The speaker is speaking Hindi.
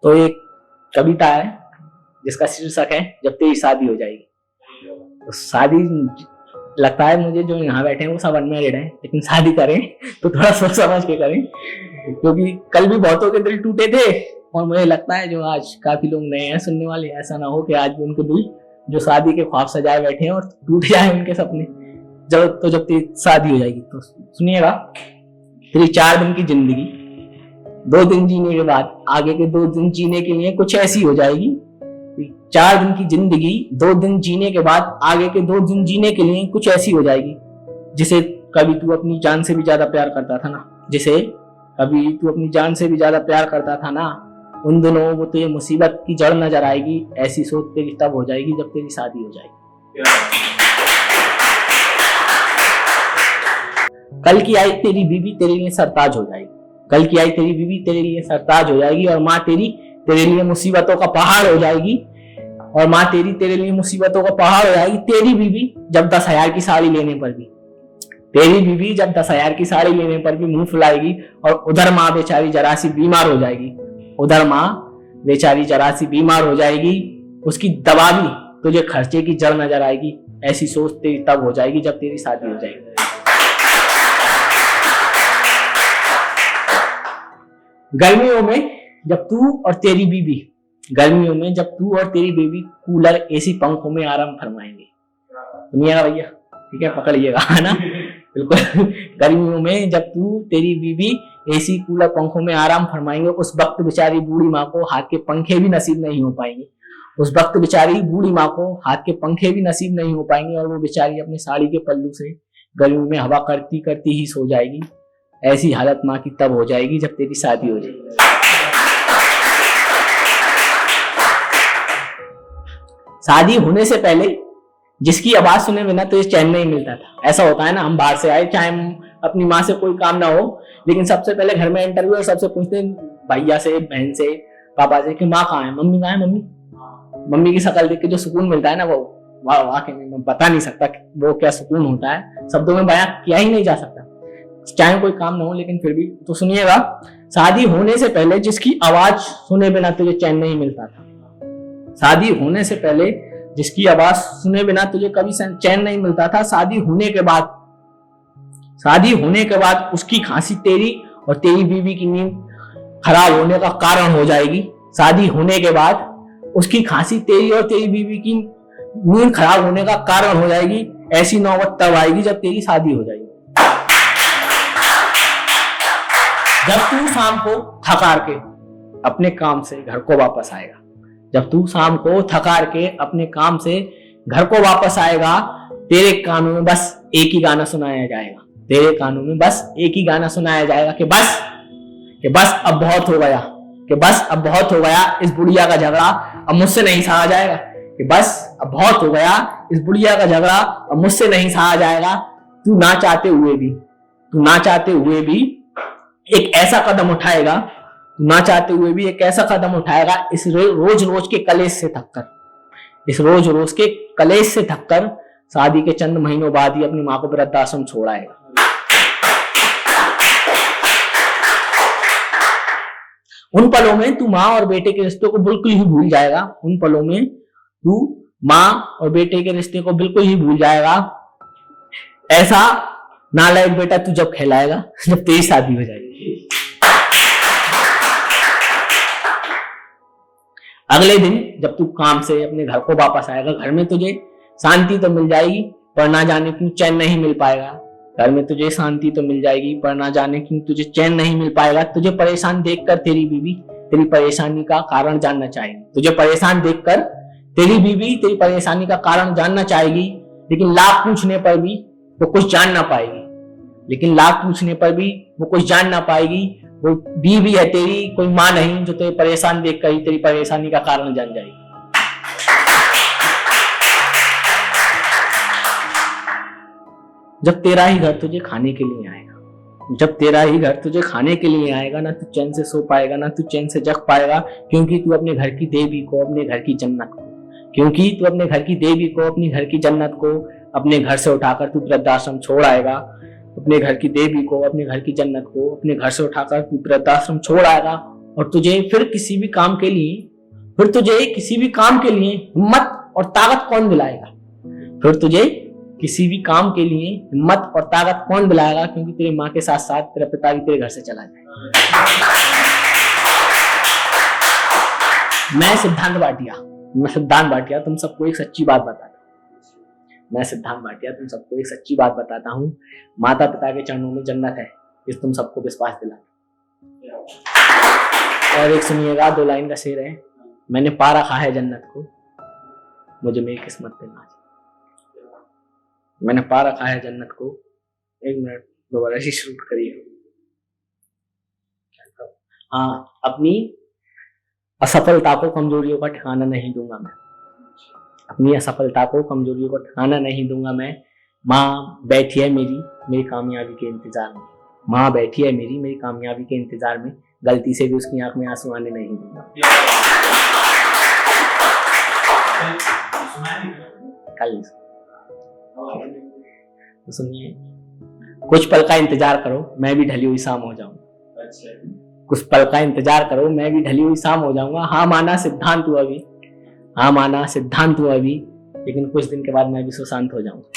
तो एक कविता है जिसका शीर्षक है जब तेरी शादी हो जाएगी। तो शादी, लगता है मुझे जो यहाँ बैठे हैं वो सब अनमैरिड हैं, लेकिन शादी करें तो थोड़ा सोच समझ के करें, क्योंकि कल भी बहुतों के दिल टूटे थे और मुझे लगता है जो आज काफी लोग नए हैं सुनने वाले, ऐसा ना हो कि आज भी उनके दिल जो शादी के ख्वाब सजाए बैठे हैं और टूट जाए उनके सपने। जब तेरी शादी हो जाएगी तो सुनिएगा, तेरी 4 दिन की जिंदगी 2 दिन जीने के बाद आगे के 2 दिन जीने के लिए कुछ ऐसी हो जाएगी। 4 दिन की जिंदगी 2 दिन जीने के बाद आगे के 2 दिन जीने के लिए कुछ ऐसी हो जाएगी जिसे कभी तू अपनी जान से भी ज्यादा प्यार करता था ना, जिसे कभी तू अपनी जान से भी ज्यादा प्यार करता था ना, उन दिनों वो तुझे मुसीबत की जड़ नजर आएगी। ऐसी सोच तेरी तब हो जाएगी जब तेरी शादी हो जाएगी। कल की आई तेरी बीवी तेरे लिए सरताज हो जाएगी, कल की आई तेरी बीवी तेरे लिए सरताज हो जाएगी, और माँ तेरे लिए मुसीबतों का पहाड़ हो जाएगी, और माँ तेरे लिए मुसीबतों का पहाड़ हो जाएगी। तेरी बीवी जब 10,000 की साड़ी लेने पर भी, तेरी बीवी जब 10,000 की साड़ी लेने पर भी मुंह फुलाएगी, और उधर माँ बेचारी जरा सी बीमार हो जाएगी, उधर माँ बेचारी जरा सी बीमार हो जाएगी, उसकी दवा भी तुझे खर्चे की जड़ नजर आएगी। ऐसी सोच तेरी तब हो जाएगी जब तेरी शादी हो जाएगी। गर्मियों में जब तू और तेरी बीवी, गर्मियों में जब तू और तेरी बीवी कूलर एसी पंखों में आराम फरमाएंगे। सुनिएगा भैया, ठीक है, पकड़िएगा, है ना, बिल्कुल। गर्मियों में जब तू तेरी बीवी एसी कूलर पंखों में आराम फरमाएंगे, उस वक्त बेचारी बूढ़ी माँ को हाथ के पंखे भी नसीब नहीं हो पाएंगे। उस वक्त बेचारी बूढ़ी माँ को हाथ के पंखे भी नसीब नहीं हो पाएंगे, और वो बेचारी अपने साड़ी के पल्लू से गर्मी में हवा करती करती ही सो जाएगी। ऐसी हालत माँ की तब हो जाएगी जब तेरी शादी हो जाएगी। शादी होने से पहले जिसकी आवाज सुने बिना तो चैन नहीं मिलता था। ऐसा होता है ना, हम बाहर से आए, चाहे अपनी माँ से कोई काम ना हो, लेकिन सबसे पहले घर में एंटर हुए और सबसे पूछते हैं भैया से, बहन से, पापा से कि माँ कहाँ है, मम्मी कहाँ है। मम्मी की शक्ल देख के जो सुकून मिलता है ना, वो वाकई में मैं बता नहीं सकता वो क्या सुकून होता है, शब्दों में बयां किया ही नहीं जा सकता, चाहे कोई काम ना हो, लेकिन फिर भी। तो सुनिएगा, शादी होने से पहले जिसकी आवाज सुने बिना तुझे चैन नहीं मिलता था, शादी होने से पहले जिसकी आवाज सुने बिना तुझे कभी चैन नहीं मिलता था, शादी होने के बाद उसकी खांसी तेरी और तेरी बीवी की नींद खराब होने का कारण हो जाएगी। शादी होने के बाद उसकी खांसी तेरी और तेरी बीवी की नींद खराब होने का कारण हो जाएगी। ऐसी नौबत तब आएगी जब तेरी शादी हो जाएगी। जब तू शाम को थकार के अपने काम से घर को वापस आएगा, जब तू शाम को थकार के अपने काम से घर को वापस आएगा, तेरे कानों में बस एक ही गाना सुनाया जाएगा, तेरे कानों में बस एक ही गाना सुनाया जाएगा कि बस अब बहुत हो गया, कि बस अब बहुत हो गया, इस बुढ़िया का झगड़ा अब मुझसे नहीं सहा जाएगा, कि बस अब बहुत हो गया, इस बुढ़िया का झगड़ा अब मुझसे नहीं सहा जाएगा। तू ना चाहते हुए भी एक ऐसा कदम उठाएगा, ना चाहते हुए भी एक ऐसा कदम उठाएगा, इस रोज रोज के कलेश से थककर शादी के चंद महीनों बाद ही अपनी माँ को वृद्धाश्रम छोड़ आएगा। उन पलों में तू माँ और बेटे के रिश्ते को बिल्कुल ही भूल जाएगा, उन पलों में तू माँ और बेटे के रिश्ते को बिल्कुल ही भूल जाएगा। ऐसा नालायक बेटा तू जब कहलाएगा जब तेरी शादी हो जाएगी। अगले दिन जब तू काम से अपने घर को वापस आएगा, घर में तुझे शांति तो मिल जाएगी पर ना जाने क्यों चैन नहीं मिल पाएगा। घर में तुझे शांति तो मिल जाएगी पर ना जाने क्यों तुझे चैन नहीं मिल पाएगा। तुझे परेशान देखकर तेरी बीवी तेरी परेशानी का कारण जानना चाहेगी, तुझे परेशान देखकर तेरी बीवी तेरी परेशानी का कारण जानना चाहेगी, लेकिन लाख पूछने पर भी वो कुछ जान ना पाएगी। वो बीवी है तेरी, कोई माँ नहीं जो तेरे परेशान देखकर ही तेरी परेशानी का कारण जान जाएगी। जब तेरा ही घर तुझे खाने के लिए आएगा, ना तू चैन से सो पाएगा, ना तू चैन से जग पाएगा, क्योंकि तू अपने घर की देवी को, अपने घर की जन्नत को अपने घर से उठाकर तू वृद्धाश्रम छोड़ आएगा। अपने घर की देवी को, अपने घर की जन्नत को अपने घर से उठाकर तू वृद्धाश्रम छोड़ आएगा, और तुझे फिर किसी भी काम के लिए हिम्मत और ताकत कौन दिलाएगा? फिर तुझे किसी भी काम के लिए हिम्मत और ताकत कौन दिलाएगा, क्योंकि तेरी माँ के साथ साथ तेरा पिता भी तेरे घर से चला जाए। मैं सिद्धांत भाटिया तुम सबको एक सच्ची बात बताता हूँ। माता पिता के चरणों में जन्नत है, इस तुम सबको विश्वास दिलाता। और एक सुनिएगा, 2 लाइन का शेर है। मैंने पा रखा है जन्नत को, मुझे मेरी किस्मत पे नाज। मैंने पा रखा है जन्नत को। 1 मिनट दोबारा से शुरू करिए। हाँ, अपनी असफलता को कमजोरियों का ठिकाना नहीं दूंगा मैं। माँ बैठी है मेरी कामयाबी के इंतजार में। गलती से भी उसकी आंख में आंसू आने नहीं दूंगा। कल तो सुनिए, कुछ पल का इंतजार करो, मैं भी ढली हुई शाम हो जाऊंगा। हाँ माना सिद्धांत हुआ अभी, लेकिन कुछ दिन के बाद मैं भी सुशांत हो जाऊंगा।